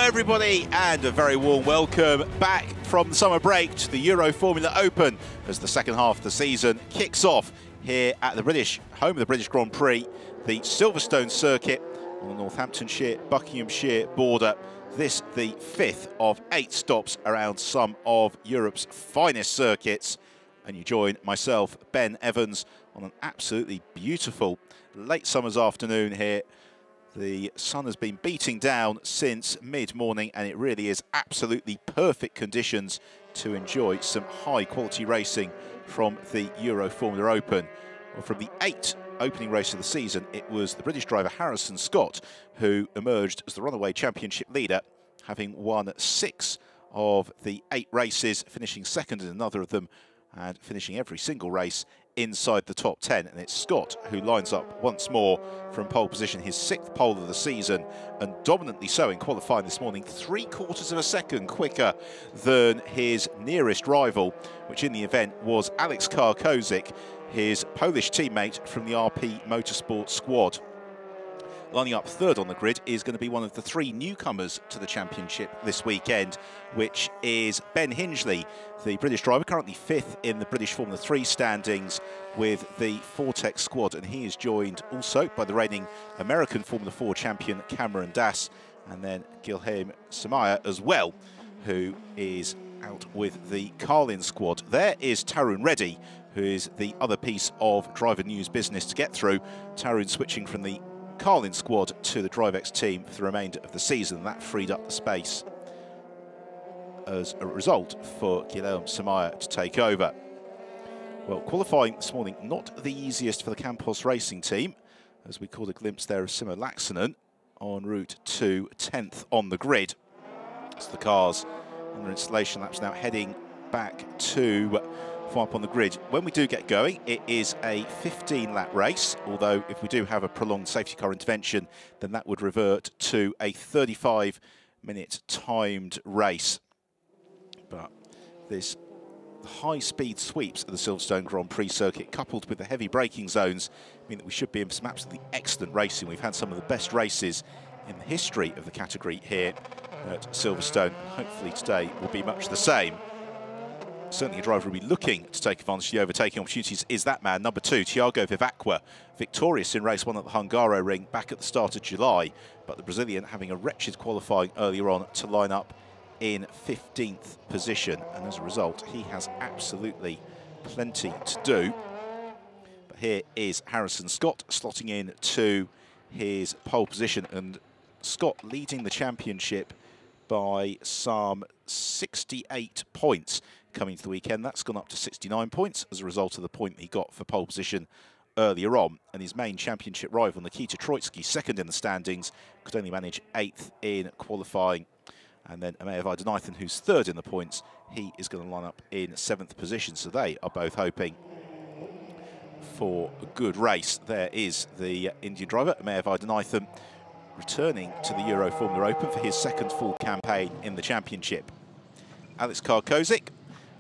everybody, and a very warm welcome back from the summer break to the Euroformula Open as the second half of the season kicks off here at the home of the British Grand Prix, the Silverstone circuit on the Northamptonshire, Buckinghamshire border. This the 5th of 8 stops around some of Europe's finest circuits. And you join myself, Ben Evans, on an absolutely beautiful late summer's afternoon here. The sun has been beating down since mid-morning, and it really is absolutely perfect conditions to enjoy some high-quality racing from the Euroformula Open. Well, from the 8th opening race of the season, it was the British driver Harrison Scott who emerged as the runaway championship leader, having won 6 of the 8 races, finishing second in another of them, and finishing every single race inside the top 10. And it's Scott who lines up once more from pole position, his 6th pole of the season, and dominantly so in qualifying this morning, 3/4 of a second quicker than his nearest rival, which in the event was Alex Karkozik, his Polish teammate from the RP Motorsport squad. Lining up 3rd on the grid is going to be one of the 3 newcomers to the championship this weekend, which is Ben Hingley, the British driver, currently 5th in the British Formula 3 standings with the Fortec squad. And he is joined also by the reigning American Formula 4 champion Cameron Dass, and then Guilherme Samaya as well, who is out with the Carlin squad. There is Tarun Reddy, who is the other piece of driver news business to get through. Tarun switching from the Carlin squad to the DriveX team for the remainder of the season. That freed up the space as a result for Guilherme Samaya to take over. Well, qualifying this morning, not the easiest for the Campos Racing team, as we caught a glimpse there of Simo Laaksonen en route to 10th on the grid. So the cars on their installation laps now heading back to form up on the grid. When we do get going, it is a 15-lap race, although if we do have a prolonged safety car intervention, then that would revert to a 35-minute timed race. But this high-speed sweeps of the Silverstone Grand Prix circuit, coupled with the heavy braking zones, mean that we should be in some absolutely excellent racing. We've had some of the best races in the history of the category here at Silverstone, and hopefully today will be much the same. Certainly a driver will be looking to take advantage of the overtaking opportunities is that man, number 2, Thiago Vivacqua, victorious in race 1 at the Hungaroring back at the start of July, but the Brazilian having a wretched qualifying earlier on to line up in 15th position, and as a result he has absolutely plenty to do. But here is Harrison Scott slotting in to his pole position, and Scott leading the championship by some 68 points coming to the weekend. That's gone up to 69 points as a result of the point he got for pole position earlier on. And his main championship rival, Nikita Troitsky, 2nd in the standings, could only manage 8th in qualifying. And then Amaya Vaidyanathan, who's 3rd in the points, he is going to line up in 7th position. So they are both hoping for a good race. There is the Indian driver, Amaya Vaidyanathan, returning to the Euroformula Open for his 2nd full campaign in the championship. Alex Karkozik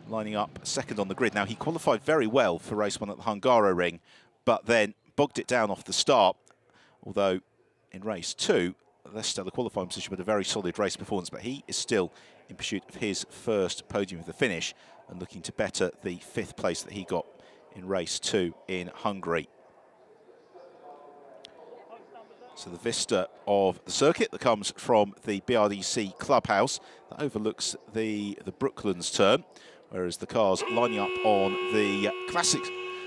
lining up 2nd on the grid. Now, he qualified very well for race 1 at the Hungaroring, but then bogged it down off the start, although in race 2, less stellar qualifying position, but a very solid race performance. But he is still in pursuit of his 1st podium of the finish and looking to better the 5th place that he got in race 2 in Hungary. So the vista of the circuit that comes from the BRDC clubhouse that overlooks the Brooklands turn, whereas the cars lining up on the classic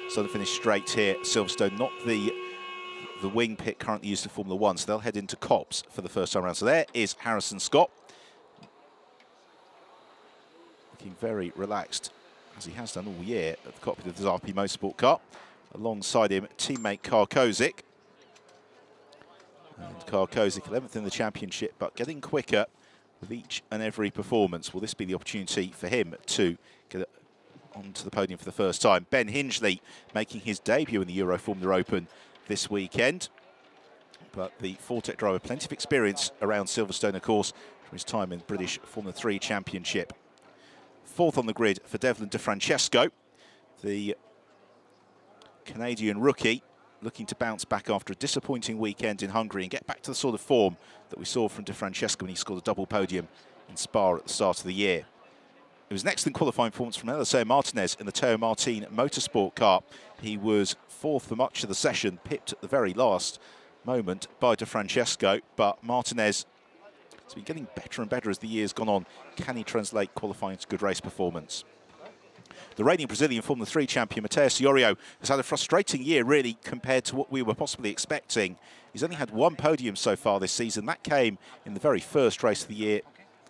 southern finish straight here, Silverstone, not the wing pit currently used in Formula 1, so they'll head into Copse for the first time around. So there is Harrison Scott, looking very relaxed, as he has done all year at the cockpit of his RP Motorsport car. Alongside him, teammate Karkozik. And Karkozik 11th in the championship, but getting quicker with each and every performance. Will this be the opportunity for him to get onto the podium for the first time? Ben Hingley making his debut in the Euroformula Open this weekend, but the Fortec driver, plenty of experience around Silverstone, of course, from his time in British Formula 3 Championship. 4th on the grid for Devlin De Francesco, the Canadian rookie, looking to bounce back after a disappointing weekend in Hungary and get back to the sort of form that we saw from De Francesco when he scored a double podium in Spa at the start of the year. It was an excellent qualifying performance from Eliseo Martinez in the Teo Martin Motorsport car. He was fourth for much of the session, pipped at the very last moment by De Francesco, but Martinez has been getting better and better as the year's gone on. Can he translate qualifying to good race performance? The reigning Brazilian Formula 3 champion, Matteo Siorio, has had a frustrating year, really, compared to what we were possibly expecting. He's only had one podium so far this season. That came in the very first race of the year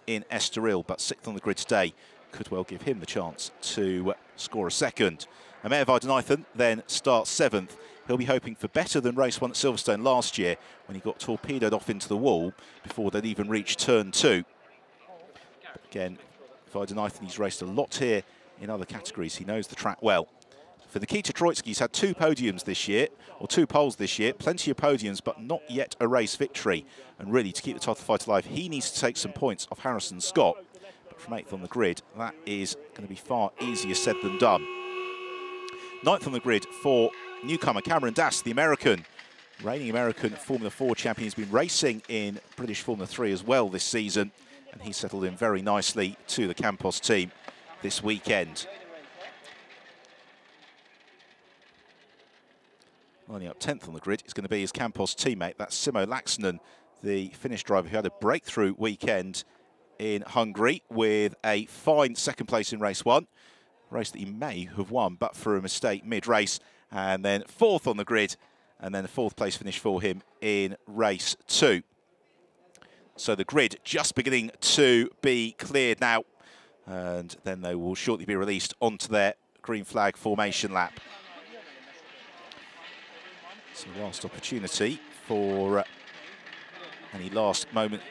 in Estoril, but sixth on the grid today could well give him the chance to score a second. Amir Vaidenathan then starts seventh. He'll be hoping for better than race one at Silverstone last year when he got torpedoed off into the wall before they'd even reached turn two. But again, Vaidenathan, he's raced a lot here in other categories. He knows the track well. For Nikita Troitsky, he's had two podiums this year, or two poles this year, plenty of podiums, but not yet a race victory. And really, to keep the title fight alive, he needs to take some points off Harrison Scott. From 8th on the grid, that is going to be far easier said than done. 9th on the grid for newcomer Cameron Dass, the American, reigning American Formula 4 champion. He's been racing in British Formula 3 as well this season, and he settled in very nicely to the Campos team this weekend. Lining up 10th on the grid is going to be his Campos teammate, that's Simo Laaksonen, the Finnish driver who had a breakthrough weekend in Hungary with a fine second place in race one, race that he may have won but for a mistake mid-race, and then fourth on the grid, and then a fourth place finish for him in race two. So the grid just beginning to be cleared now, and then they will shortly be released onto their green flag formation lap. So last opportunity for any last moment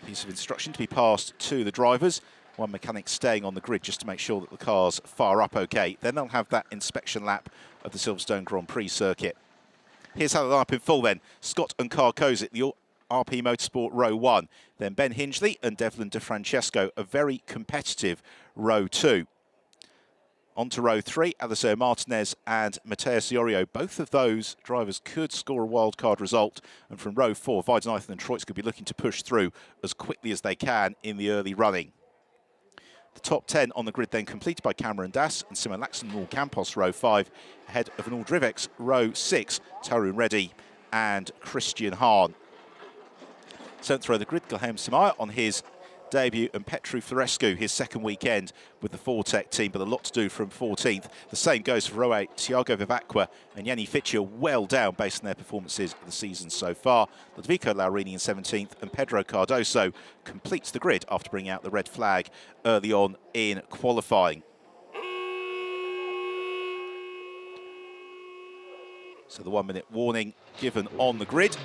piece of instruction to be passed to the drivers. One mechanic staying on the grid just to make sure that the cars fire up okay. Then they'll have that inspection lap of the Silverstone Grand Prix circuit. Here's how they line up in full then. Scott and Carl Kozik, the RP Motorsport row 1. Then Ben Hingley and Devlin De Francesco, a very competitive row 2. On to row 3, Eliseo Martinez and Matteo Siorio. Both of those drivers could score a wildcard result. And from row 4, Vaidenathan and Troits could be looking to push through as quickly as they can in the early running. The top 10 on the grid then completed by Cameron Dass and Simo Laaksonen, all Campos row 5, ahead of an all-Drivex row 6, Tarun Reddy and Christian Hahn. 7th row of the grid, Guilherme Simaya on his debut, and Petru Florescu, his second weekend with the Fortec team, but a lot to do from 14th. The same goes for row 8, Tiago Vivacqua and Yanni Fitcher, well down based on their performances of the season so far. Ludovico Laurini in 17th, and Pedro Cardoso completes the grid after bringing out the red flag early on in qualifying. So the 1 minute warning given on the grid.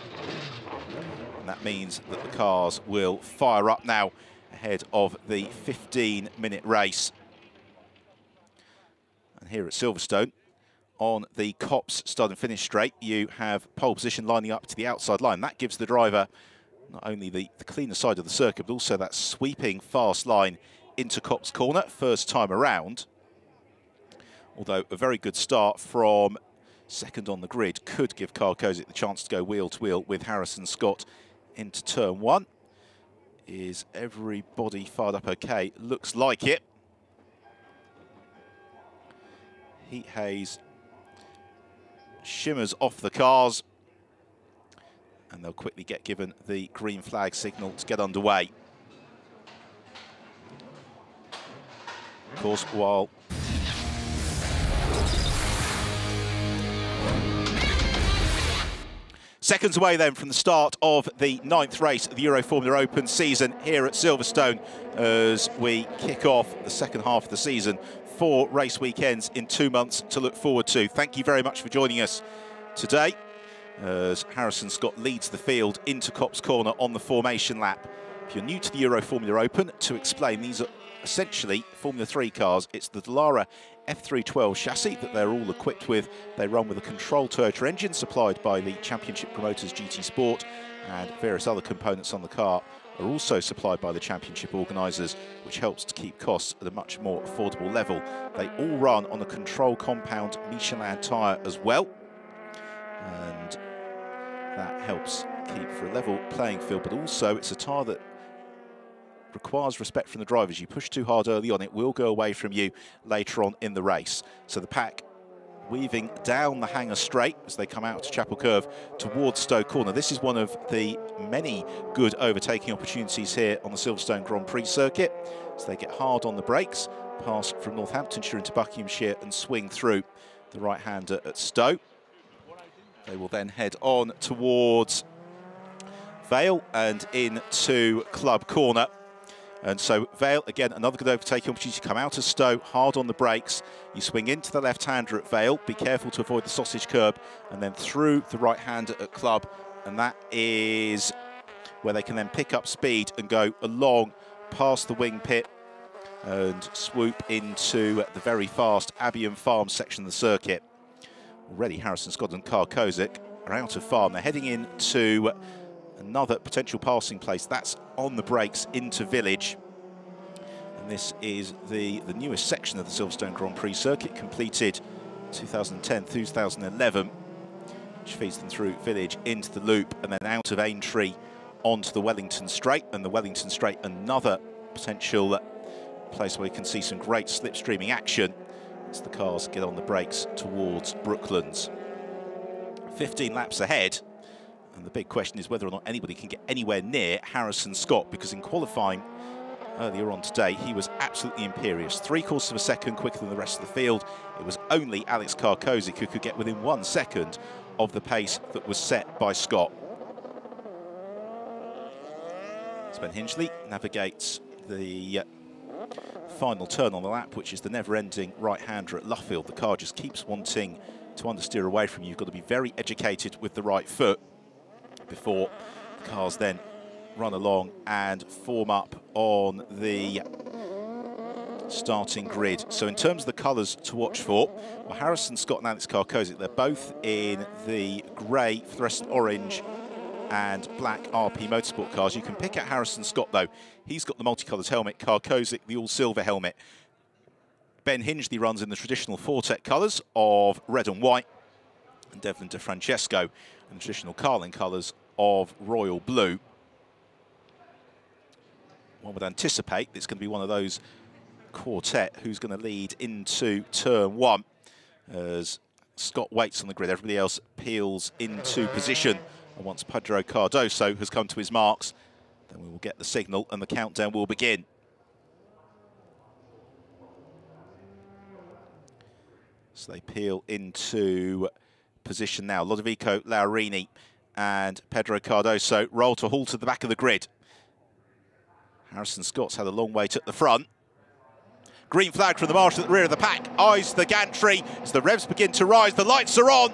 And that means that the cars will fire up now ahead of the 15-minute race. And here at Silverstone, on the Copse start and finish straight, you have pole position lining up to the outside line. That gives the driver not only the cleaner side of the circuit, but also that sweeping fast line into Copse corner, first time around. Although a very good start from second on the grid could give Carl Kozik the chance to go wheel to wheel with Harrison Scott into turn 1. Is everybody fired up okay? Looks like it. Heat haze shimmers off the cars, and they'll quickly get given the green flag signal to get underway. Of course, while seconds away then from the start of the 9th race of the Euroformula Open season here at Silverstone as we kick off the second half of the season. 4 race weekends in 2 months to look forward to. Thank you very much for joining us today as Harrison Scott leads the field into Copse corner on the formation lap. If you're new to the Euroformula Open, to explain, these are essentially Formula 3 cars. It's the Dallara F312 chassis that they're all equipped with. They run with a control Toyota engine supplied by the championship promoters GT Sport, and various other components on the car are also supplied by the championship organisers, which helps to keep costs at a much more affordable level. They all run on a control compound Michelin tyre as well. and that helps keep for a level playing field, but also it's a tyre that requires respect from the drivers. You push too hard early on, it will go away from you later on in the race. So the pack weaving down the hanger straight as they come out to Chapel Curve towards Stowe Corner. This is one of the many good overtaking opportunities here on the Silverstone Grand Prix circuit. So they get hard on the brakes, pass from Northamptonshire into Buckinghamshire and swing through the right-hander at Stowe. They will then head on towards Vale and into Club Corner. And so Vale, again, another good overtaking opportunity. Come out of Stowe, hard on the brakes. You swing into the left-hander at Vale. Be careful to avoid the sausage curb. And then through the right-hander at Club. And that is where they can then pick up speed and go along past the wing pit and swoop into the very fast Albion Farm section of the circuit. Already Harrison Scott and Carl Kozik are out of farm. They're heading into another potential passing place. That's on the brakes into Village. And this is the newest section of the Silverstone Grand Prix circuit, completed 2010, 2011, which feeds them through Village into the loop and then out of Aintree onto the Wellington Straight. And the Wellington Straight, another potential place where you can see some great slipstreaming action as the cars get on the brakes towards Brooklands. 15 laps ahead. And the big question is whether or not anybody can get anywhere near Harrison Scott, because in qualifying earlier on today, he was absolutely imperious. 3/4 of a second quicker than the rest of the field. It was only Alex Karkozik who could get within 1 second of the pace that was set by Scott. Ben Hingley navigates the final turn on the lap, which is the never-ending right-hander at Luffield. The car just keeps wanting to understeer away from you. You've got to be very educated with the right foot before the cars then run along and form up on the starting grid. So in terms of the colours to watch for, well, Harrison Scott and Alex Karkozik, they're both in the grey, fluorescent orange and black RP Motorsport cars. You can pick out Harrison Scott, though. He's got the multicolours helmet, Karkozik the all-silver helmet. Ben Hingley runs in the traditional Fortec colours of red and white, and Devlin DeFrancesco in the traditional Carlin colours of royal blue. One would anticipate it's going to be one of those quartet who's going to lead into turn one as Scott waits on the grid. Everybody else peels into position. And once Pedro Cardoso has come to his marks, then we will get the signal and the countdown will begin. So they peel into position now. Lodovico Laurini and Pedro Cardoso roll to a halt at the back of the grid. Harrison Scott's had a long wait at the front. Green flag from the marshal at the rear of the pack. Eyes the gantry as the revs begin to rise. The lights are on.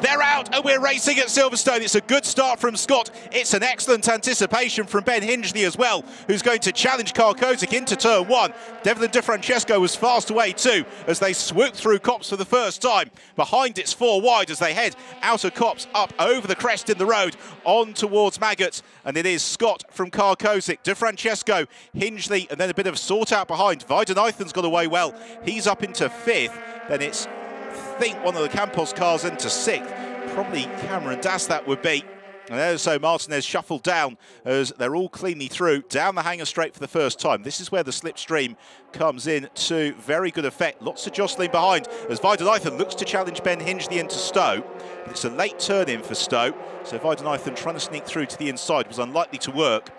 They're out and we're racing at Silverstone. It's a good start from Scott. It's an excellent anticipation from Ben Hingley as well, who's going to challenge Karkozik into turn one. Devlin DeFrancesco was fast away too as they swoop through Copse for the first time. Behind it's 4 wide as they head out of Copse, up over the crest in the road, on towards Maggot. And it is Scott from Karkozik, DeFrancesco, Hingley, and then a bit of sort out behind. Weidenheithen's got away well. He's up into 5th. Then it's, I think, one of the Campos cars into 6th. Probably Cameron Das that would be. And there's so Martinez shuffled down as they're all cleanly through down the hanger straight for the first time. This is where the slipstream comes in to very good effect. Lots of jostling behind as Weidenheithen looks to challenge Ben Hingley into Stowe. But it's a late turn in for Stowe. So Weidenheithen trying to sneak through to the inside was unlikely to work.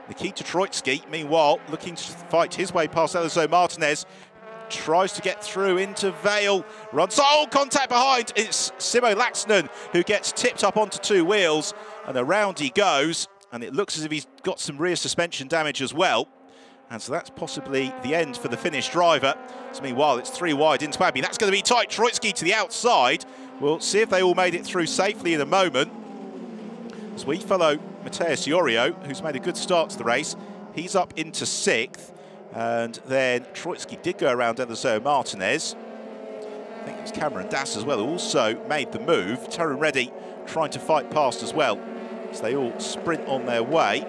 Nikita Troitsky, meanwhile, looking to fight his way past Elizo Martinez. Tries to get through into Vale, runs, oh, contact behind. It's Simo Laxonen who gets tipped up onto 2 wheels, and around he goes, and it looks as if he's got some rear suspension damage as well. And so that's possibly the end for the Finnish driver. So meanwhile, it's 3 wide into Abbey. That's going to be tight. Troitsky to the outside. We'll see if they all made it through safely in a moment. As we follow Mateus Iorio, who's made a good start to the race. He's up into 6th. And then Troitsky did go around Elizo Martinez. I think it was Cameron Das as well, who also made the move. Terran Reddy trying to fight past as well. So they all sprint on their way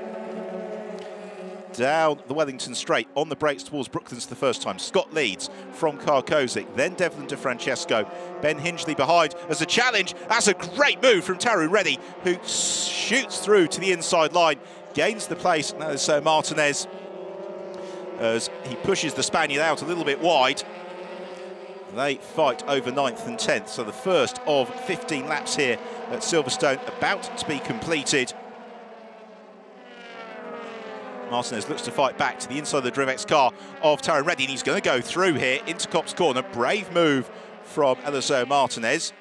down the Wellington Straight on the brakes towards Brooklands for the first time. Scott leads from Karkozic, then Devlin DeFrancesco. Ben Hingley behind as a challenge. That's a great move from Taru Reddy, who shoots through to the inside line, gains the place. Now there's Martinez as he pushes the Spaniard out a little bit wide. They fight over 9th and 10th, so the first of 15 laps here at Silverstone about to be completed. Martinez looks to fight back to the inside of the Drivex car of Taron Reddy, and he's going to go through here into Copse Corner. Brave move from Eliseo Martinez.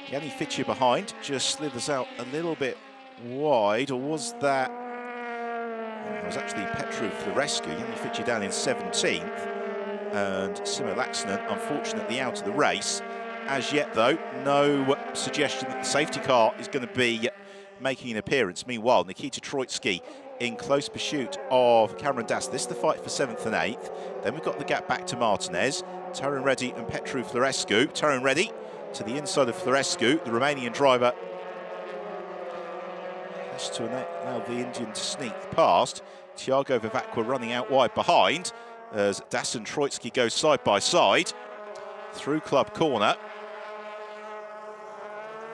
Yanni Fitcher behind, just slithers out a little bit wide, or was that? It was actually Petru for the rescue. Yanni Fitcher down in 17th, and Simo Laxonen unfortunately out of the race. As yet, though, no suggestion that the safety car is going to be making an appearance. Meanwhile, Nikita Troitsky in close pursuit of Cameron Dass. This is the fight for 7th and 8th. Then we've got the gap back to Martinez, Taron Reddy and Petru Florescu. Taron Reddy to the inside of Florescu, the Romanian driver has to allow the Indian to sneak past. Thiago Vivacqua running out wide behind as Dass and Troitsky go side by side through Club Corner.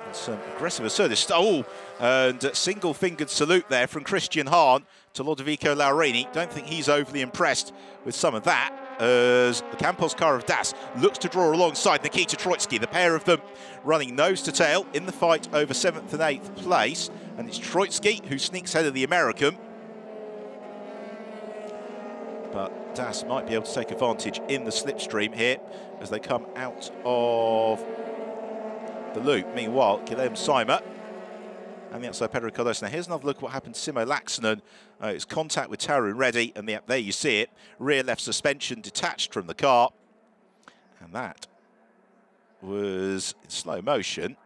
And some aggressive assertive. Oh, and single-fingered salute there from Christian Hahn to Lodovico Laurini. Don't think he's overly impressed with some of that, as the Campos car of Das looks to draw alongside Nikita Troitsky. The pair of them running nose to tail in the fight over 7th and 8th place. And it's Troitsky who sneaks ahead of the American. But Das might be able to take advantage in the slipstream here as they come out of the loop. Meanwhile, Guilherme Seimer and the outside Pedro Cardoso. Now here's another look at what happened to Simo Laxonen. It's contact with Taron Reddy, and there you see it. Rear left suspension detached from the car. And that was in slow motion.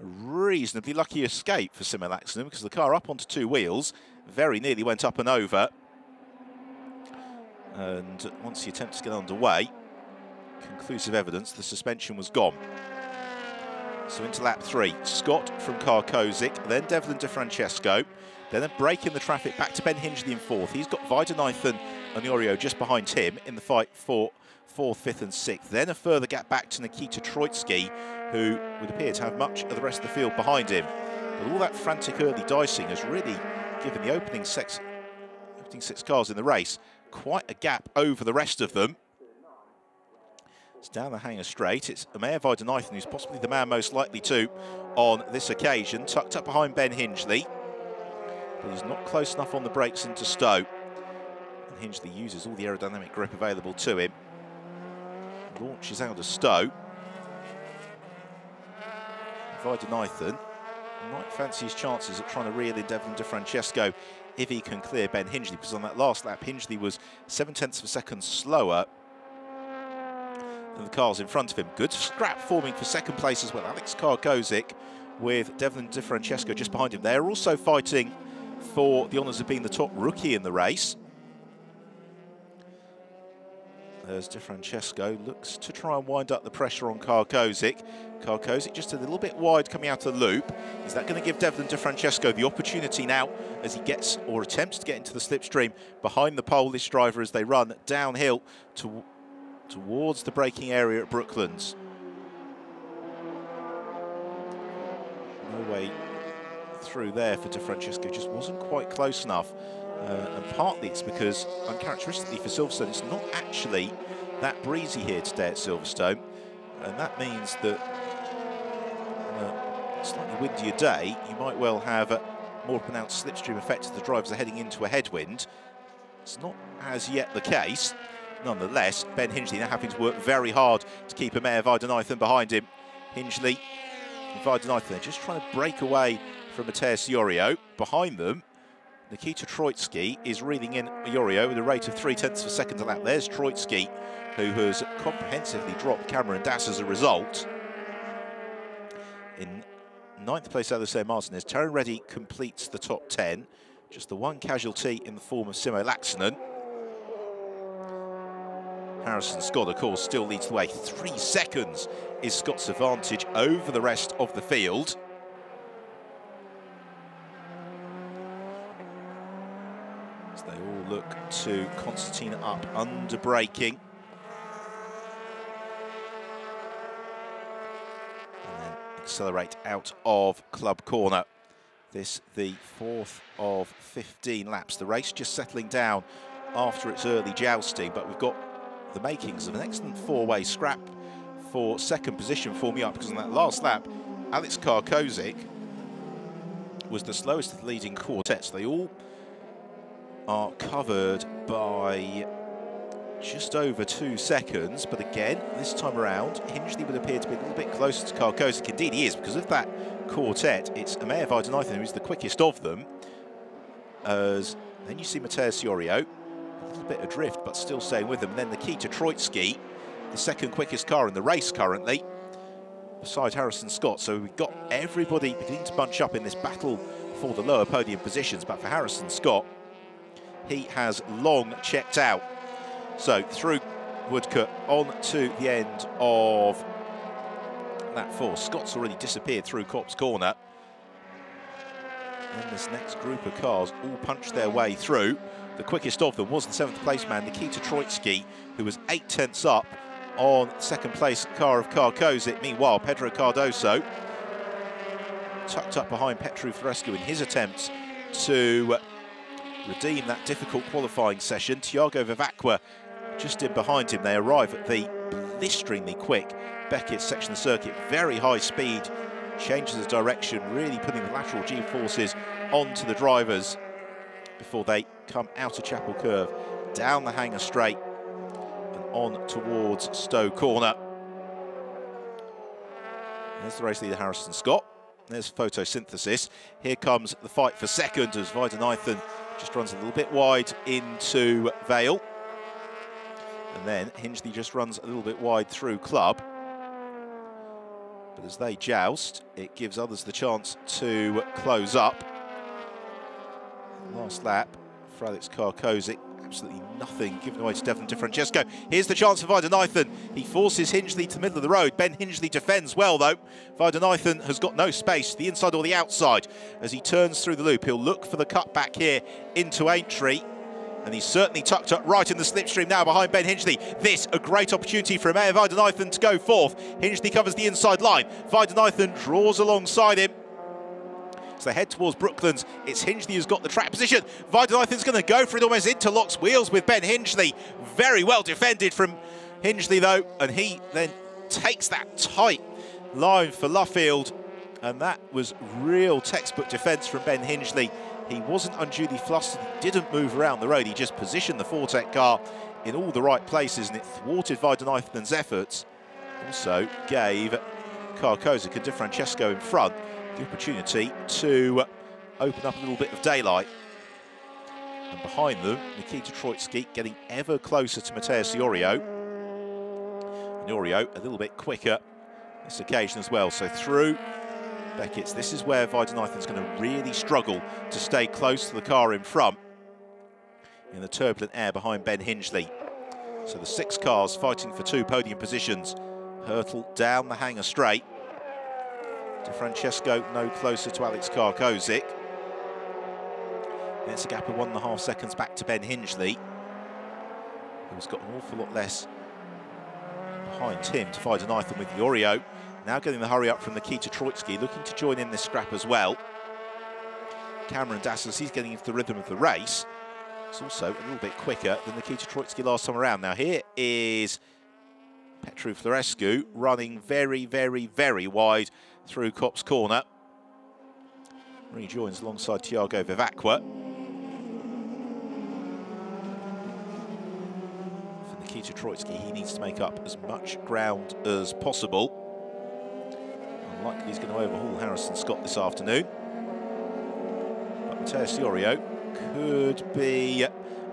A reasonably lucky escape for Simo Laxonen, because the car up onto 2 wheels very nearly went up and over. And once the attempt to get underway, conclusive evidence, the suspension was gone. So into lap 3, Scott from Karkozic, then Devlin DeFrancesco, then a break in the traffic back to Ben Hingley in 4th. He's got Weidenathan and Iorio just behind him in the fight for 4th, 5th and 6th. Then a further gap back to Nikita Troitsky, who would appear to have much of the rest of the field behind him. But all that frantic early dicing has really given the opening 6 cars in the race quite a gap over the rest of them. It's down the hangar straight. It's Amir Weidenathan, who's possibly the man most likely to on this occasion, tucked up behind Ben Hingley. But he's not close enough on the brakes into Stowe. And Hingley uses all the aerodynamic grip available to him. Launches out of Stowe. Weidenathan might fancy his chances at trying to reel in Devlin DeFrancesco if he can clear Ben Hingley, because on that last lap, Hingley was 0.7 of a second slower than the cars in front of him. Good scrap forming for second place as well. Alex Karkozic with Devlin DeFrancesco just behind him. They're also fighting for the honours of being the top rookie in the race. As DeFrancesco looks to try and wind up the pressure on Karkozic. Karkozic just a little bit wide coming out of the loop. Is that going to give Devlin DeFrancesco the opportunity now as he gets or attempts to get into the slipstream behind the Polish driver as they run downhill towards the braking area at Brooklands? No way through there for DeFrancesco, just wasn't quite close enough. And partly it's because, uncharacteristically for Silverstone, it's not actually that breezy here today at Silverstone. And that means that on a slightly windier day, you might well have a more pronounced slipstream effect as the drivers are heading into a headwind. It's not as yet the case. Nonetheless, Ben Hingley now having to work very hard to keep Amir Weidenathan behind him. Hingley and Weidenathan just trying to break away from Mateus Iorio. Behind them, Nikita Troitsky is reeling in Iorio with a rate of 0.3 of a second a lap. There's Troitsky, who has comprehensively dropped Cameron Dass as a result. In 9th place, Eliseo Martinez. Taron Reddy completes the top 10. Just the one casualty in the form of Simo Laxonen. Harrison Scott, of course, still leads the way. 3 seconds is Scott's advantage over the rest of the field. As they all look to concertina up under braking. And then accelerate out of club corner. This the 4th of 15 laps. The race just settling down after its early jousting, but we've got the makings of an excellent four-way scrap for second position for me up, because on that last lap, Alex Karkozic was the slowest of the leading quartets. They all are covered by just over 2 seconds, but again, this time around, Hingley would appear to be a little bit closer to Karkozic. Indeed he is, because of that quartet, it's Amaya Weidenreuthen who's the quickest of them. As then you see Mateusz Jorio, a little bit adrift, but still staying with them. And then Nikita Troitsky, the second quickest car in the race currently, beside Harrison Scott. So we've got everybody beginning to bunch up in this battle for the lower podium positions. But for Harrison Scott, he has long checked out. So through Woodcote on to the end of lap 4. Scott's already disappeared through Copse Corner. And this next group of cars all punched their way through. The quickest of them was the 7th place man, Nikita Troitsky, who was 8/10 up on second place car of Karkozic. Meanwhile, Pedro Cardoso tucked up behind Petru Florescu in his attempts to redeem that difficult qualifying session. Tiago Vivacqua just in behind him. They arrive at the blisteringly quick Beckett section of the circuit. Very high speed, changes of direction, really putting the lateral G-forces onto the drivers before they come out of Chapel Curve, down the hanger straight and on towards Stowe Corner. There's the race leader Harrison Scott. There's photosynthesis. Here comes the fight for second as Weidenreuthen just runs a little bit wide into Vale. And then Hingley just runs a little bit wide through Club. But as they joust, it gives others the chance to close up. Last lap for Alex Karkozic, absolutely nothing given away to Devon Di Francesco. Here's the chance for Weidenreuthen. He forces Hingley to the middle of the road. Ben Hingley defends well though. Weidenreuthen has got no space, the inside or the outside. As he turns through the loop, he'll look for the cut back here into Aintree. And he's certainly tucked up right in the slipstream now behind Ben Hingley. This a great opportunity for Amaya Weidenreuthen to go fourth. Hingley covers the inside line. Weidenreuthen draws alongside him. As they head towards Brooklands, it's Hingley who's got the track position. Weidenreuthen's going to go for it, almost interlocks wheels with Ben Hingley. Very well defended from Hingley though, and he then takes that tight line for Luffield. And that was real textbook defence from Ben Hingley. He wasn't unduly flustered, he didn't move around the road, he just positioned the Fortec car in all the right places and it thwarted Weidenreuthen's efforts. Also gave Karkozic and Di Francesco in front the opportunity to open up a little bit of daylight. And behind them, Nikita Troitsky getting ever closer to Mateusz Jorio. And Jorio a little bit quicker this occasion as well. So through Beckett's, this is where Weidenreuthen's going to really struggle to stay close to the car in front in the turbulent air behind Ben Hingley. So the 6 cars fighting for 2 podium positions hurtle down the hanger straight. Di Francesco no closer to Alex Karkozic. It's a gap of 1.5 seconds back to Ben Hingley, who's got an awful lot less behind him to Weidenreuthen with Jorio. Now getting the hurry up from Nikita Troitsky, looking to join in this scrap as well. Cameron Dassis, he's getting into the rhythm of the race. It's also a little bit quicker than Nikita Troitsky last time around. Now here is Petru Florescu running very, very, very wide through Copse Corner. Rejoins alongside Tiago Vivacqua. For Nikita Troitsky, he needs to make up as much ground as possible. Unlikely he's going to overhaul Harrison Scott this afternoon. But Mateusz Jorio could be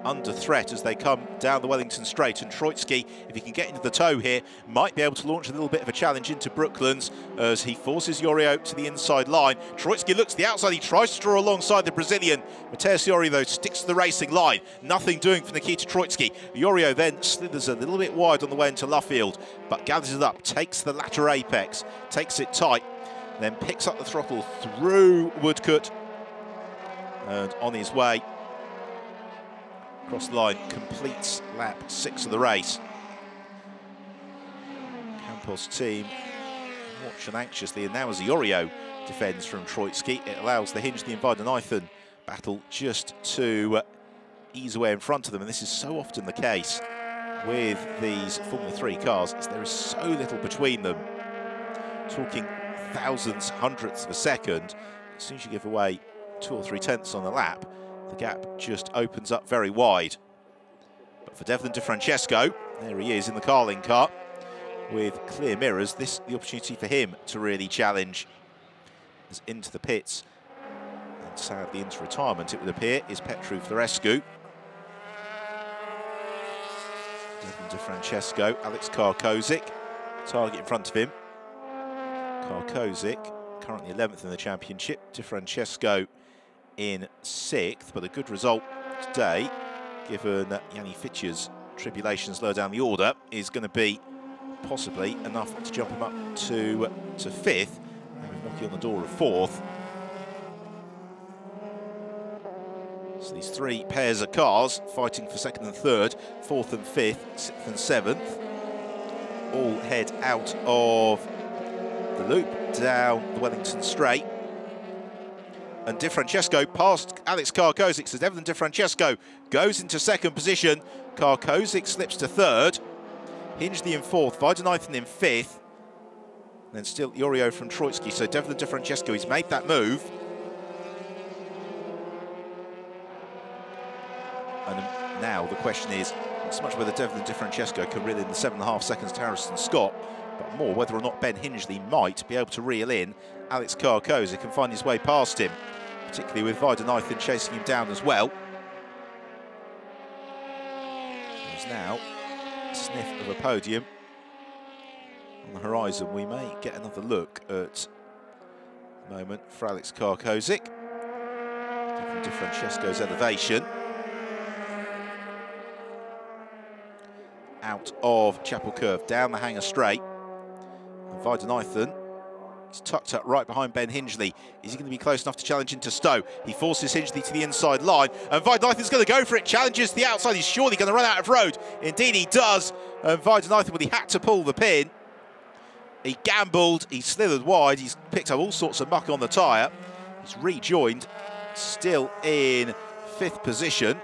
under threat as they come down the Wellington Straight, and Troitsky, if he can get into the toe here, might be able to launch a little bit of a challenge into Brooklands as he forces Jorio to the inside line. Troitsky looks to the outside, he tries to draw alongside the Brazilian. Mateusz Jorio though sticks to the racing line, nothing doing for Nikita Troitsky. Jorio then slithers a little bit wide on the way into Luffield, but gathers it up, takes the latter apex, takes it tight, then picks up the throttle through Woodcote and on his way Across the line, completes lap 6 of the race. Campos team watching anxiously, and now as Iorio defends from Troitsky, it allows the Hingley and Weidenreuthen battle just to ease away in front of them, and this is so often the case with these Formula 3 cars, is there is so little between them. Talking thousandths, hundredths of a second. As soon as you give away 2 or 3 tenths on the lap, the gap just opens up very wide. But for Devlin De Francesco, there he is in the Carling car with clear mirrors. This the opportunity for him to really challenge. As into the pits, and sadly into retirement, it would appear, is Petru Florescu. Devlin De Francesco, Alex Karkozik, target in front of him. Karkozik currently 11th in the championship, De Francesco in 6th, but a good result today, given Yanni Fitcher's tribulations lower down the order, is going to be possibly enough to jump him up to 5th, and knocking on the door of 4th. So these 3 pairs of cars fighting for 2nd and 3rd, 4th and 5th, 6th and 7th, all head out of the loop down the Wellington Straight. And De Francesco past Alex Karkozik, so Devlin De Francesco goes into 2nd position. Karkozik slips to 3rd. Hingley in 4th, Weidenreuthen in 5th. And then still Iorio from Troitsky, so Devlin De Francesco, he's made that move. And now the question is, not so much whether Devlin De Francesco can reel in the 7.5 seconds to Harrison Scott, but more whether or not Ben Hingley might be able to reel in Alex Karkozik and find his way past him, particularly with Weidenreuthen chasing him down as well. There's now a sniff of a podium on the horizon. We may get another look at the moment for Alex Karkozik. De Francesco's elevation. Out of Chapel Curve, down the Hanger Straight. And Weidenreuthen is tucked up right behind Ben Hingley. Is he going to be close enough to challenge into Stowe? He forces Hingley to the inside line, and Weidenreuthen's going to go for it, challenges to the outside. He's surely going to run out of road. Indeed he does, and Weidenreuthen, well, he had to pull the pin. He gambled, he slithered wide, he's picked up all sorts of muck on the tyre. He's rejoined, still in 5th position.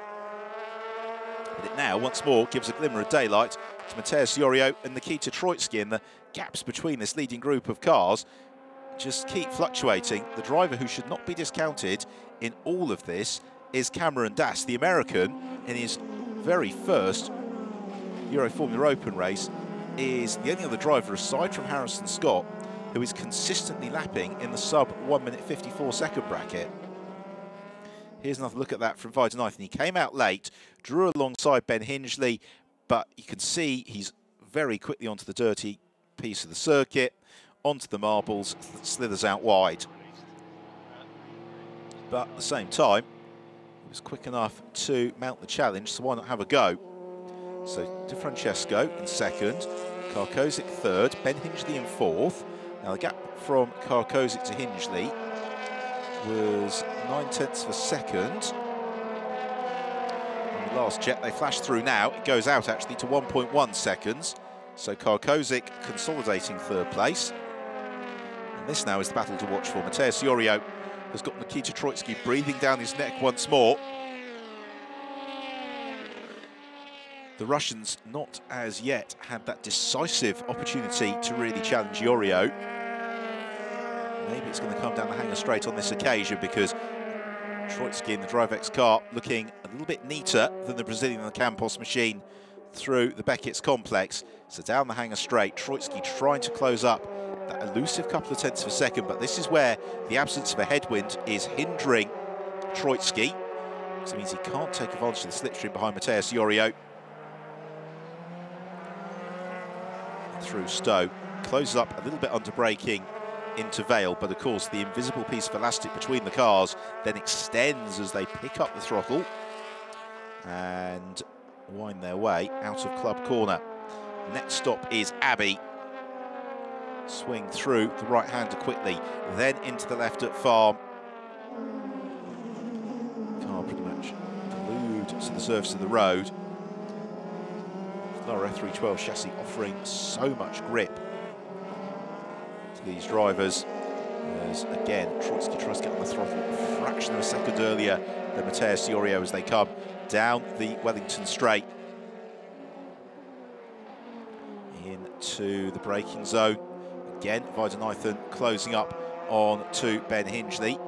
But it now, once more, gives a glimmer of daylight to Mateusz Iorio and Nikita Troitsky, and the gaps between this leading group of cars just keep fluctuating. The driver who should not be discounted in all of this is Cameron Dass, the American, in his very first Euroformula Open race, is the only other driver aside from Harrison Scott who is consistently lapping in the sub 1 minute 54 second bracket. Here's another look at that from Weidenreuthen. He came out late, drew alongside Ben Hingley, but you can see he's very quickly onto the dirty piece of the circuit, onto the marbles, slithers out wide. But at the same time, he was quick enough to mount the challenge, so why not have a go? So De Francesco in 2nd, Karkozik 3rd, Ben Hingley in 4th. Now the gap from Karkozik to Hingley was 9 tenths of a second. On the last check, they flash through now. It goes out actually to 1.1 seconds. So Karkozik consolidating 3rd place. And this now is the battle to watch for. Mateusz Iorio has got Nikita Troitsky breathing down his neck once more. The Russians not as yet had that decisive opportunity to really challenge Iorio. Maybe it's going to come down the Hanger Straight on this occasion, because Troitsky in the DriveX car looking a little bit neater than the Brazilian on the Campos machine through the Beckett's complex. So down the Hanger Straight, Troitsky trying to close up that elusive couple of tenths of a second, but this is where the absence of a headwind is hindering Troitsky. This means he can't take advantage of the slipstream behind Mateusz Iorio. Through Stowe, closes up a little bit under braking into Vale, but of course the invisible piece of elastic between the cars then extends as they pick up the throttle and wind their way out of Club Corner. Next stop is Abbey. Swing through the right-hander quickly, then into the left at Farm. Car pretty much glued to the surface of the road. Lower F312 chassis offering so much grip to these drivers. As again, Troitsky tries to get on the throttle a fraction of a second earlier than Matheus Iorio as they come down the Wellington Straight into the braking zone. Again, Weidenheithen closing up on to Ben Hingley.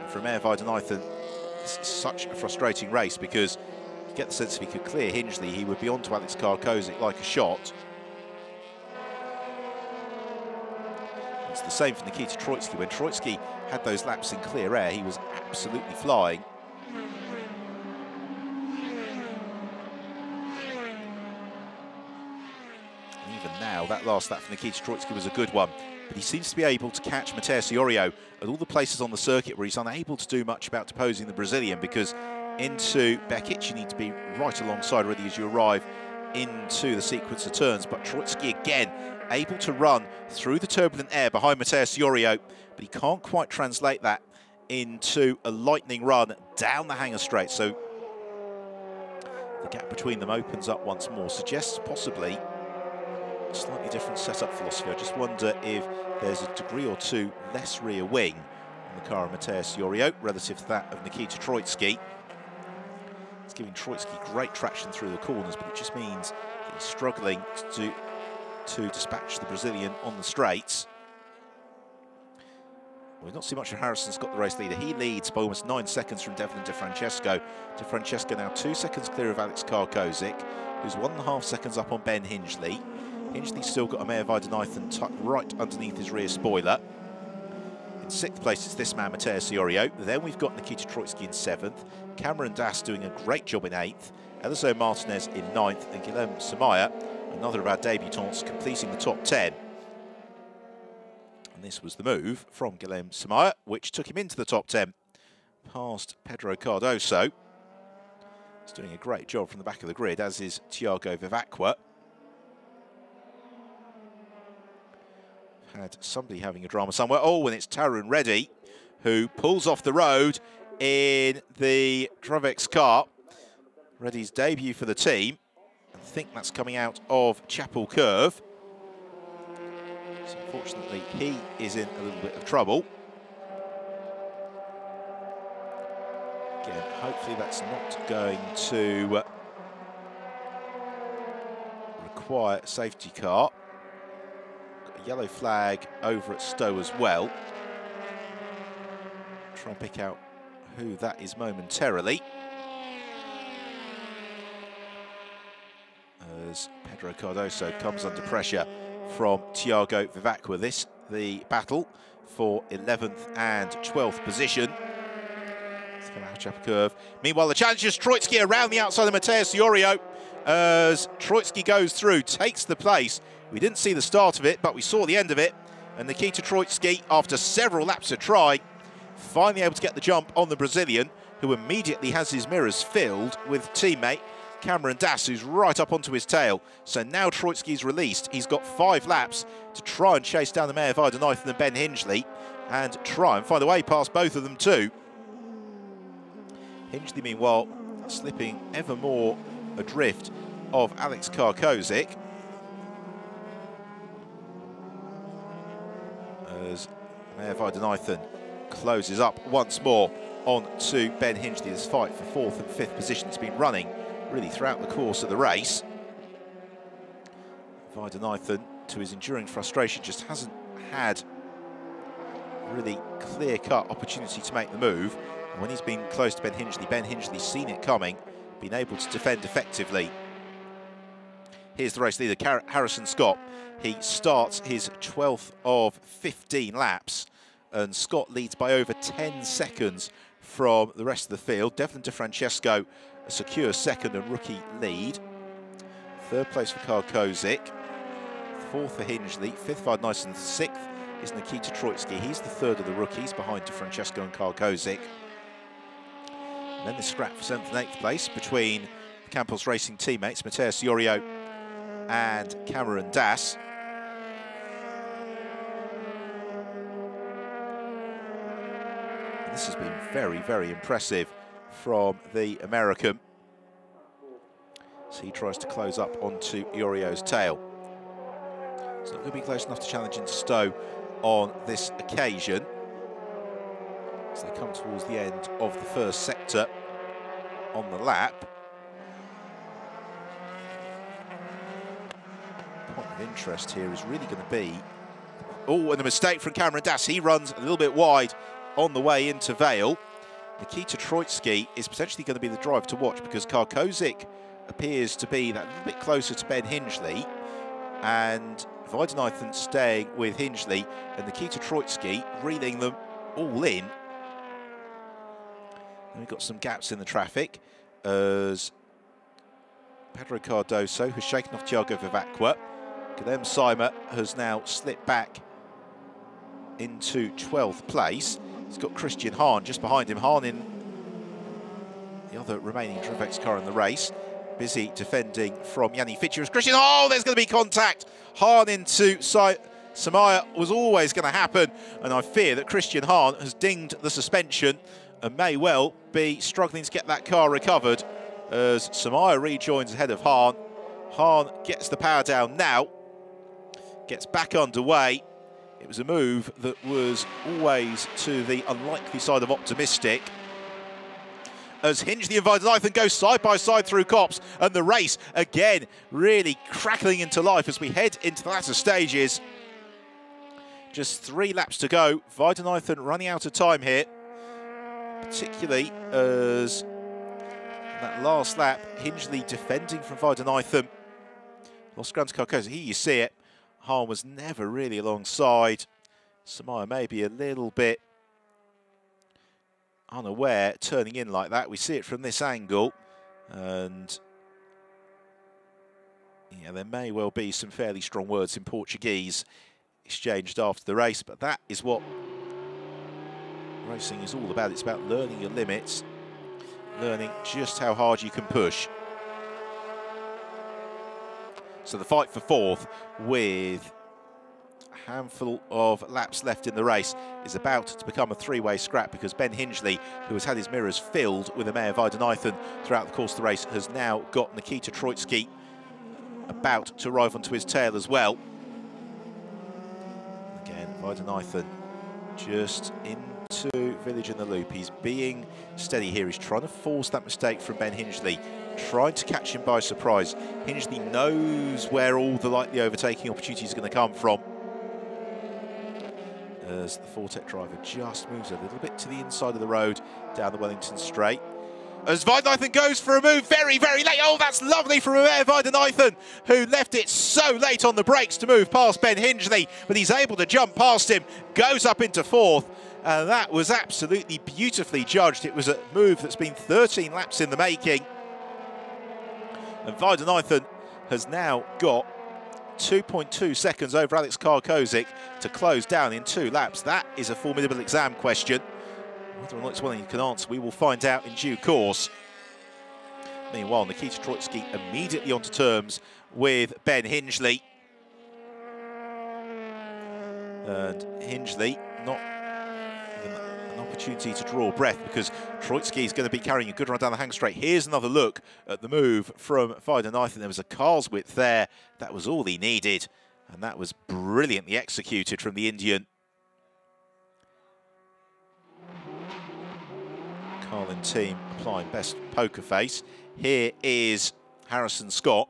For Mare Weidenheithen, it's such a frustrating race because you get the sense if he could clear Hingley, he would be on to Alex Karkozic like a shot. It's the same for Nikita Troitsky. When Troitsky had those laps in clear air, he was absolutely flying. And even now, that last lap for Nikita Troitsky was a good one. But he seems to be able to catch Matheus Iorio at all the places on the circuit where he's unable to do much about deposing the Brazilian, because into Beckett you need to be right alongside already as you arrive into the sequence of turns. But Troitsky again able to run through the turbulent air behind Matheus Iorio, but he can't quite translate that into a lightning run down the Hangar Straight. So the gap between them opens up once more, suggests possibly a slightly different setup philosophy. I just wonder if there's a degree or two less rear wing on the car of Matheus Iorio relative to that of Nikita Troitsky. It's giving Troitsky great traction through the corners, but it just means that he's struggling to dispatch the Brazilian on the straights. We've not seen much of Harrison Scott, the race leader. He leads by almost 9 seconds from Devlin De Francesco. De Francesco now 2 seconds clear of Alex Karkozic, who's 1.5 seconds up on Ben Hingley. Hingley's still got a Mare Weidenheithen tucked right underneath his rear spoiler. In 6th place, it's this man, Matheus Iorio. Then we've got Nikita Troitsky in 7th. Cameron Das doing a great job in 8th. Elizo Martinez in 9th. And Guilherme Samaya, another of our debutants, completing the top 10. And this was the move from Guilherme Samaya, which took him into the top 10, past Pedro Cardoso. He's doing a great job from the back of the grid, as is Thiago Vivacqua. Had somebody having a drama somewhere. Oh, and it's Tarun Reddy who pulls off the road in the Dravex car. Reddy's debut for the team. I think that's coming out of Chapel Curve. So unfortunately, he is in a little bit of trouble. Again, hopefully that's not going to require a safety car. Got a yellow flag over at Stowe as well. Try and pick out who that is momentarily. As Pedro Cardoso comes under pressure from Thiago Vivacqua. This, the battle for 11th and 12th position. Let's come out of Chapel Curve. Meanwhile, the challengers, Troitsky around the outside of Matheus Iorio. As Troitsky goes through, takes the place. We didn't see the start of it, but we saw the end of it. And Nikita Troitsky, after several laps of try, finally able to get the jump on the Brazilian, who immediately has his mirrors filled with teammate Cameron Das, who's right up onto his tail. So now Troitsky's released. He's got 5 laps to try and chase down the Mare Weidenheithen and Ben Hingley, and try and find a way past both of them too. Hingley, meanwhile, slipping ever more adrift of Alex Karkozic. As Mare Weidenheithen closes up once more on to Ben Hingley. This fight for 4th and 5th position has been running really throughout the course of the race. Weidenheithen, to his enduring frustration, just hasn't had really clear-cut opportunity to make the move. And when he's been close to Ben Hingley's seen it coming, been able to defend effectively. Here's the race leader, Harrison Scott. He starts his 12th of 15 laps, and Scott leads by over 10 seconds from the rest of the field. Devlin De Francesco, a secure 2nd and rookie lead. 3rd place for Karkozic. 4th for Hingley. 5th Weidenheithen. 6th is Nikita Troitsky. He's the 3rd of the rookies behind De Francesco and Karkozic. And then the scrap for 7th and 8th place between Campos Racing teammates Matheus Iorio and Cameron Das. And this has been very, very impressive from the American. So he tries to close up onto Yorio's tail. It's not going to be close enough to challenge into Stowe on this occasion. As they come towards the end of the first sector on the lap. Point of interest here is really going to be... Oh, and a mistake from Cameron Das. He runs a little bit wide on the way into Vale. Nikita Troitsky is potentially going to be the driver to watch because Karkozik appears to be that little bit closer to Ben Hingley, and Weidenheithen staying with Hingley, and Nikita Troitsky reeling them all in. And we've got some gaps in the traffic as Pedro Cardoso has shaken off Thiago Vivacqua. Guilherme Seimer has now slipped back into 12th place. He's got Christian Hahn just behind him. Hahn in the other remaining Drivex car in the race. Busy defending from Yanni Fitcher as Christian. Oh, there's going to be contact. Hahn into Samaya was always going to happen. And I fear that Christian Hahn has dinged the suspension and may well be struggling to get that car recovered as Samaya rejoins ahead of Hahn. Hahn gets the power down now. Gets back underway. It was a move that was always to the unlikely side of optimistic. As Hingley and Weidenheithen go side by side through Copse, and the race again really crackling into life as we head into the latter stages. Just 3 laps to go. Weidenheithen running out of time here, particularly as that last lap, Hingley defending from Weidenheithen. Lost ground to Carcosa. Here you see it. Hahn was never really alongside. Samaya maybe a little bit unaware turning in like that. We see it from this angle, and yeah, there may well be some fairly strong words in Portuguese exchanged after the race, but that is what racing is all about. It's about learning your limits, learning just how hard you can push. So the fight for 4th, with a handful of laps left in the race, is about to become a 3-way scrap because Ben Hingley, who has had his mirrors filled with Amir Weidenheithen throughout the course of the race, has now got Nikita Troitsky about to arrive onto his tail as well. Again, Weidenheithen just into Village in the Loop. He's being steady here. He's trying to force that mistake from Ben Hingley, trying to catch him by surprise. Hingley knows where all the likely overtaking opportunities are going to come from. As the Fortec driver just moves a little bit to the inside of the road down the Wellington Straight. As Weidenheithen goes for a move very, very late. Oh, that's lovely from Weidenheithen, who left it so late on the brakes to move past Ben Hingley, but he's able to jump past him, goes up into 4th. And that was absolutely beautifully judged. It was a move that's been 13 laps in the making. And Weidenheithen has now got 2.2 seconds over Alex Karkozik to close down in 2 laps. That is a formidable exam question. Whether or not it's one you can answer, we will find out in due course. Meanwhile, Nikita Troitsky immediately onto terms with Ben Hingley. And Hingley not even an opportunity to draw breath because Troitsky is going to be carrying a good run down the hang straight. Here's another look at the move from Weidenheithen. There was a car's width there. That was all he needed, and that was brilliantly executed from the Indian. Carlin team applying best poker face. Here is Harrison Scott,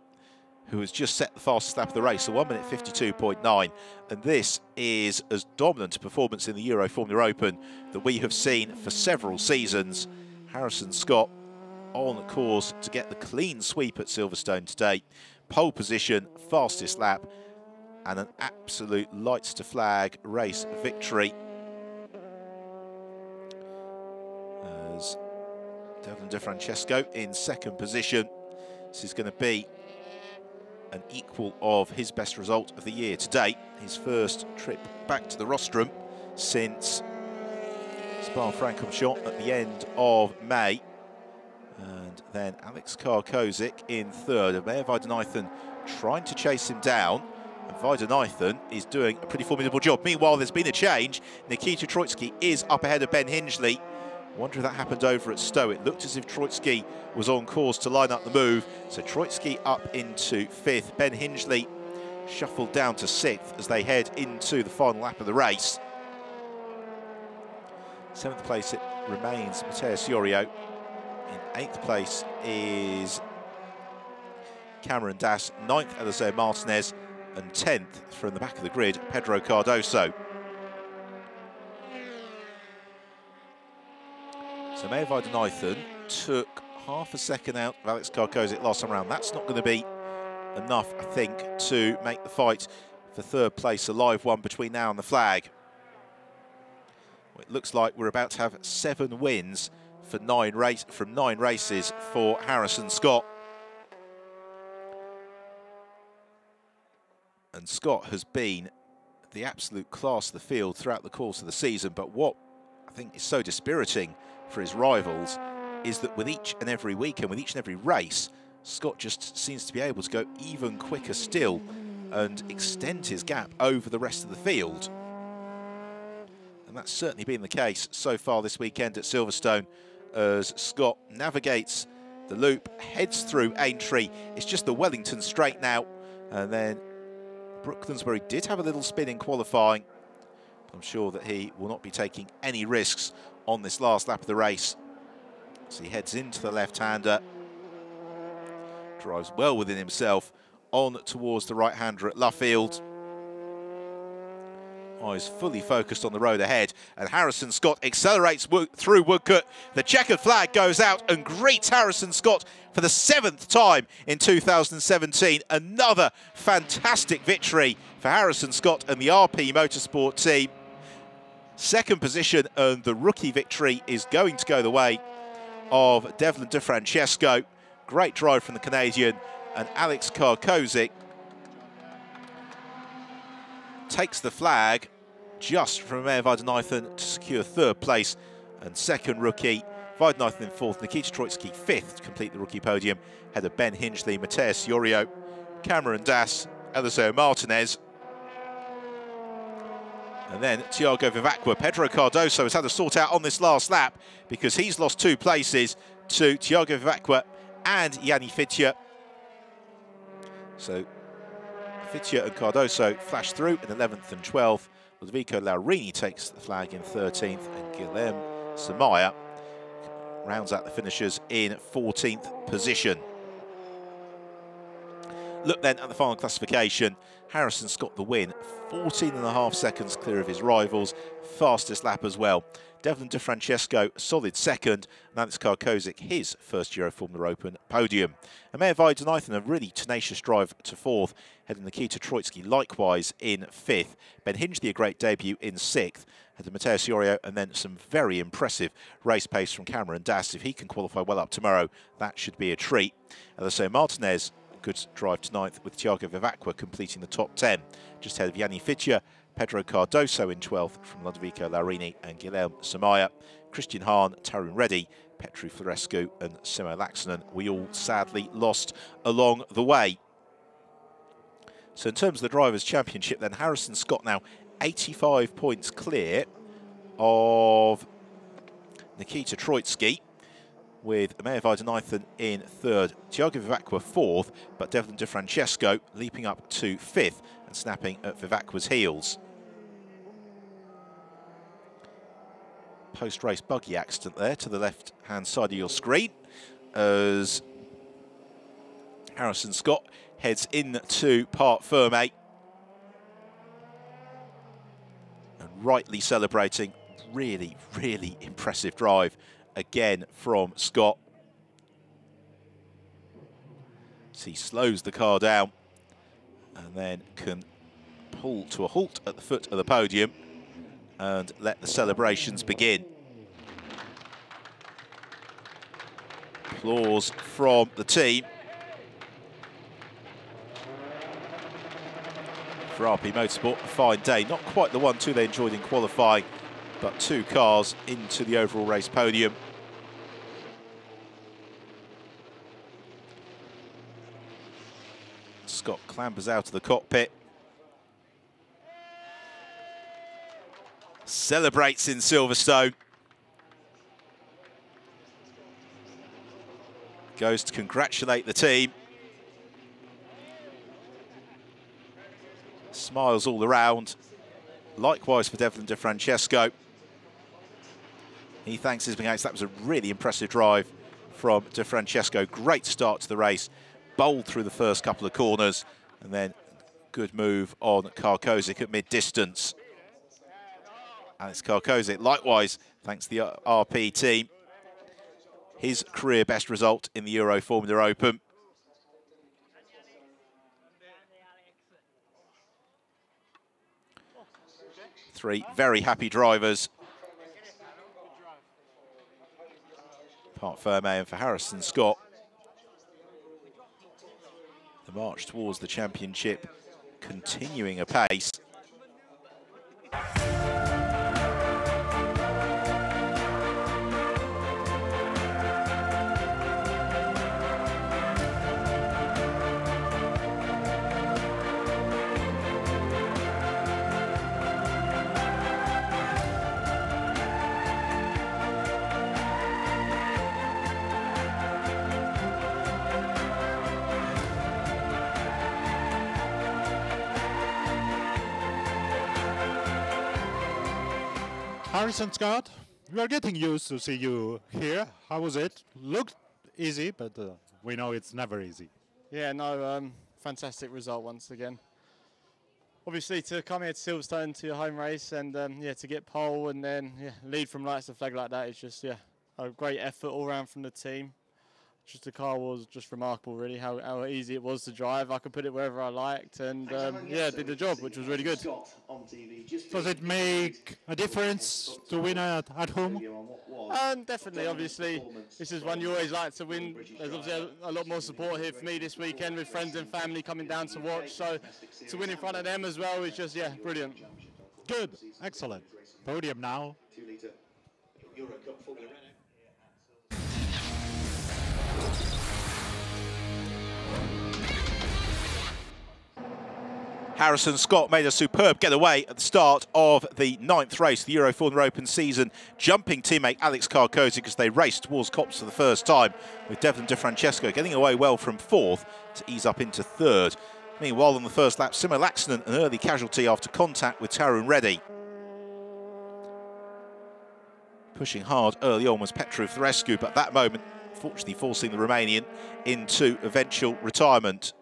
who has just set the fastest lap of the race, a 1:52.9. And this is as dominant a performance in the Euroformula Open that we have seen for several seasons. Harrison Scott on course to get the clean sweep at Silverstone today. Pole position, fastest lap, and an absolute lights to flag race victory. As Devlin De Francesco in 2nd position. This is going to be an equal of his best result of the year to date. His first trip back to the rostrum since Spa-Francorchamps at the end of May. And then Alex Karkozik in 3rd. Amir Weidenheithen trying to chase him down. And Weidenheithen is doing a pretty formidable job. Meanwhile, there's been a change. Nikita Troitsky is up ahead of Ben Hingley, Wonder if that happened over at Stowe. It looked as if Troitsky was on course to line up the move. So Troitsky up into 5th. Ben Hingley shuffled down to 6th as they head into the final lap of the race. 7th place it remains Matheus Iorio. In 8th place is Cameron Das. 9th, Eliseo Martinez. And 10th from the back of the grid, Pedro Cardoso. So Meijer Weidenuythen took half a second out of Alex Karkozic last time around. That's not going to be enough, I think, to make the fight for 3rd place a live one between now and the flag. Well, it looks like we're about to have 7 wins for 9 races for Harrison Scott. And Scott has been the absolute class of the field throughout the course of the season, but what I think is so dispiriting for his rivals is that with each and every weekend, with each and every race, Scott just seems to be able to go even quicker still and extend his gap over the rest of the field. And that's certainly been the case so far this weekend at Silverstone as Scott navigates the loop, heads through Aintree. It's just the Wellington straight now, and then Brooklands, where he did have a little spin in qualifying. I'm sure that he will not be taking any risks on this last lap of the race. So he heads into the left-hander, drives well within himself, on towards the right-hander at Luffield. Eyes fully focused on the road ahead, and Harrison Scott accelerates through Woodcote. The checkered flag goes out and greets Harrison Scott for the 7th time in 2017. Another fantastic victory for Harrison Scott and the RP Motorsport team. 2nd position, and the rookie victory is going to go the way of Devlin De Francesco. Great drive from the Canadian, and Alex Karkozic takes the flag just from Meijer Weidenuythen to secure 3rd place, and 2nd rookie Weidenuythen in 4th, Nikita Troitsky 5th to complete the rookie podium, ahead of Ben Hingley, Matheus Iorio, Cameron Das, Eliseo Martinez. And then Tiago Vivacqua. Pedro Cardoso has had to sort out on this last lap because he's lost 2 places to Tiago Vivacqua and Yanni Fitje. So Fitje and Cardoso flash through in 11th and 12th. Ludovico Laurini takes the flag in 13th, and Guilherme Samaya rounds out the finishers in 14th position. Look then at the final classification. Harrison Scott the win, 14.5 seconds clear of his rivals, fastest lap as well. Devlin De Francesco, solid 2nd, and Alex Karkozic, his first Euroformula Open podium. And Meijer Weidenuythen, a really tenacious drive to 4th, heading Nikita Troitsky likewise in 5th. Ben Hingley, a great debut in 6th, heading Matheus Iorio, and then some very impressive race pace from Cameron Das. If he can qualify well up tomorrow, that should be a treat. Eliseo Martinez, good drive to 9th, with Tiago Vivacqua completing the top 10. Just ahead of Yanni Fitje, Pedro Cardoso in 12th from Ludovico Laurini and Guilherme Samaya. Christian Hahn, Tarun Reddy, Petru Florescu and Simo Laxonen. We all sadly lost along the way. So in terms of the Drivers' Championship then, Harrison Scott now 85 points clear of Nikita Troitsky, with Meijer Weidenuythen in 3rd, Tiago Vivacqua 4th, but Devlin De Francesco leaping up to 5th and snapping at Vivacqua's heels. Post-race buggy accident there to the left-hand side of your screen as Harrison Scott heads into Parc Fermé. And rightly celebrating. Really, really impressive drive again from Scott. So he slows the car down and then can pull to a halt at the foot of the podium and let the celebrations begin. Applause from the team. For RP Motorsport, a fine day. Not quite the 1-2 they enjoyed in qualifying, but 2 cars into the overall race podium. Scott clambers out of the cockpit. Celebrates in Silverstone. goes to congratulate the team. Smiles all around. Likewise for Devlin DeFrancesco. He thanks his mates. That was a really impressive drive from DeFrancesco. Great start to the race. Bowled through the first couple of corners. And then good move on Karkozic at mid-distance. Alex Karkozic, likewise, thanks to the RP team. His career best result in the Euroformula Open. Three very happy drivers. Part Ferme and for Harrison Scott. The march towards the championship continuing apace. Harrison Scott, we are getting used to see you here. How was it? Looked easy, but we know it's never easy. Yeah, no, fantastic result once again. Obviously, to come here to Silverstone to your home race and yeah, to get pole and then lead from lights to flag like that is just a great effort all round from the team. Just the car was just remarkable, really, how easy it was to drive. I could put it wherever I liked, and yeah, did the job, which was really good. Does it make a difference to win at home? Definitely, obviously, this is one you always like to win. There's obviously a lot more support here for me this weekend with friends and family coming down to watch. So to win in front of them as well is just, yeah, brilliant. Good, excellent. Podium now. Harrison Scott made a superb getaway at the start of the 9th race, the Euroformula Open season, jumping teammate Alex Karkozic as they raced towards Copse for the first time, with Devlin DeFrancesco getting away well from 4th to ease up into 3rd. Meanwhile, on the first lap, similar accident, an early casualty after contact with Tarun Reddy. Pushing hard early on was Petru for the rescue, but at that moment, fortunately forcing the Romanian into eventual retirement.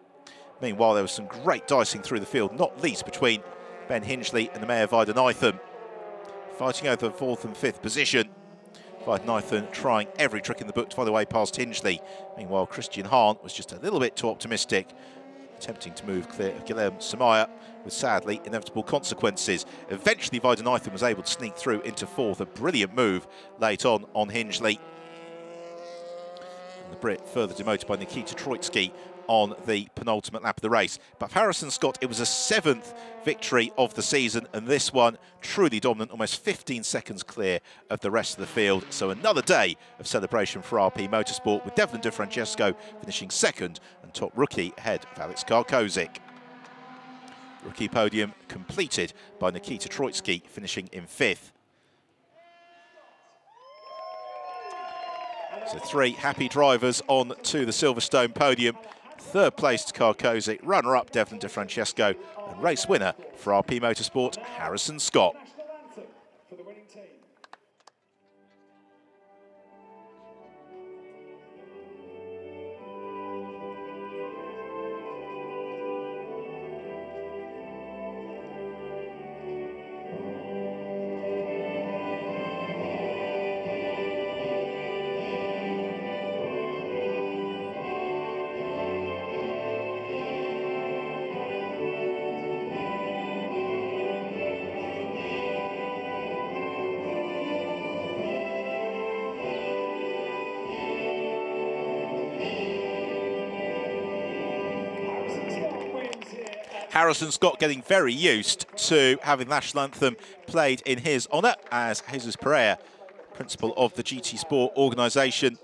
Meanwhile, there was some great dicing through the field, not least between Ben Hinchley and the Mayor Weidenheithen, fighting over 4th and 5th position. Weidenheithen trying every trick in the book to find a way past Hinchley. Meanwhile, Christian Hahn was just a little bit too optimistic, attempting to move clear of Guilherme Samaya, with sadly inevitable consequences. Eventually, Weidenheithen was able to sneak through into 4th, a brilliant move late on Hinchley. And the Brit further demoted by Nikita Troitsky on the penultimate lap of the race. But for Harrison Scott, it was a 7th victory of the season, and this one truly dominant, almost 15 seconds clear of the rest of the field. So another day of celebration for RP Motorsport, with Devlin DeFrancesco finishing 2nd and top rookie ahead of Alex Karkozic. Rookie podium completed by Nikita Troitsky, finishing in 5th. So 3 happy drivers on to the Silverstone podium. 3rd place to Karkozic, runner-up Devlin DeFrancesco, and race winner for RP Motorsport, Harrison Scott. Harrison Scott getting very used to having the national anthem played in his honour as Jesus Pereira, principal of the GT Sport organisation.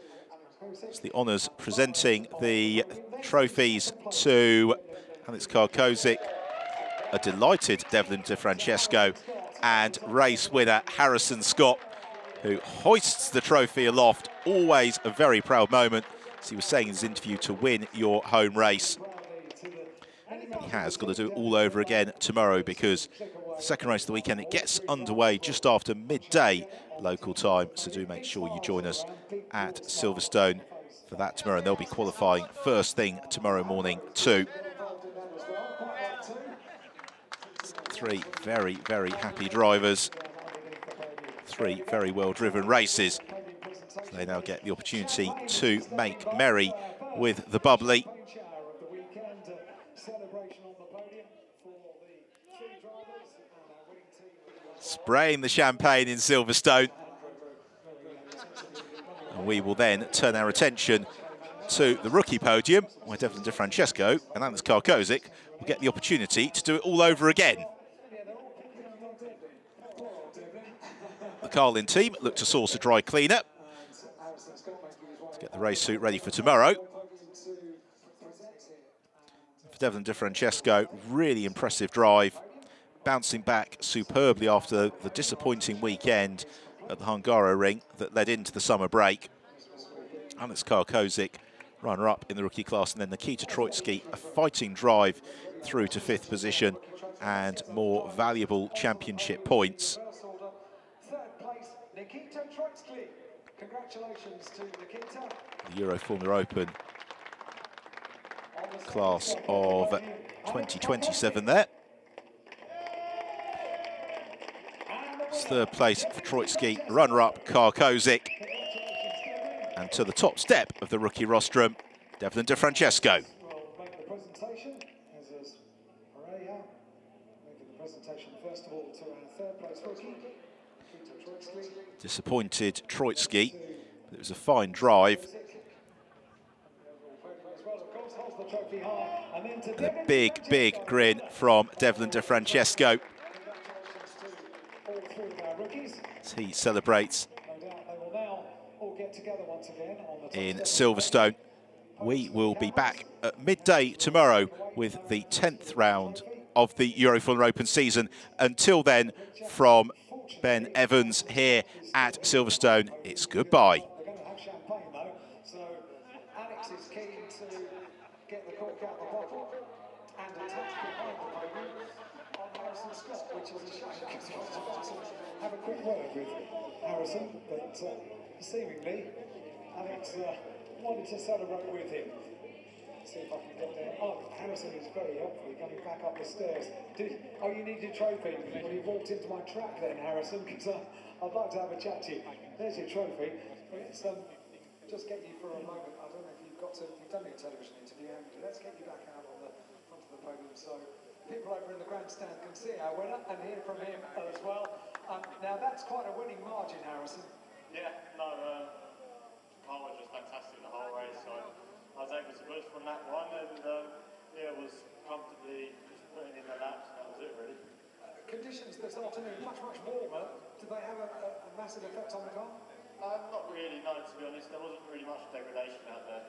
It's the honours presenting the trophies to Alex Karkozic, a delighted Devlin DeFrancesco, and race winner Harrison Scott, who hoists the trophy aloft. Always a very proud moment as he was saying in his interview, to win your home race. He has got to do it all over again tomorrow, because the second race of the weekend, it gets underway just after midday local time. So do make sure you join us at Silverstone for that tomorrow. And they'll be qualifying first thing tomorrow morning too. Three very, very happy drivers. Three very well-driven races. So they now get the opportunity to make merry with the bubbly. Spraying the champagne in Silverstone. And we will then turn our attention to the rookie podium, where Devlin DeFrancesco and Alex Karkozic will get the opportunity to do it all over again. The Carlin team look to source a dry cleaner to get the race suit ready for tomorrow. For Devlin DeFrancesco, really impressive drive, bouncing back superbly after the disappointing weekend at the Hungaroring that led into the summer break. Alex Karkozic, runner-up in the rookie class, and then Nikita Troitsky, a fighting drive through to 5th position and more valuable championship points. The Euroformula Open class of 2027 there. It's 3rd place for Troitsky, runner-up Karkozic. And to the top step of the rookie rostrum, Devlin DeFrancesco. Disappointed Troitsky, but it was a fine drive. And a big, big grin from Devlin DeFrancesco as he celebrates in Silverstone. We will be back at midday tomorrow with the 10th round of the Euroformula Open season. Until then, from Ben Evans here at Silverstone, it's goodbye. Have a quick word with Harrison, but seemingly Alex wanted to celebrate with him. See if I can get there. Oh, Harrison is very helpfully coming back up the stairs. Oh, you need your trophy. Well, you walked into my track then, Harrison, because I'd like to have a chat to you. There's your trophy. It's, just get you for a moment. I don't know if you've done your television interview, haven't you? Let's get you back out on the front of the podium so people over in the grandstand can see our winner and hear from him as well. Now that's quite a winning margin, Harrison. Yeah, no, car was just fantastic the whole race, so I was able to push from that one, and yeah, it was comfortably just putting in the laps, and that was it really. Conditions this afternoon much warmer. Did they have a massive effect on the car? Not really, no, to be honest. There wasn't really much degradation out there.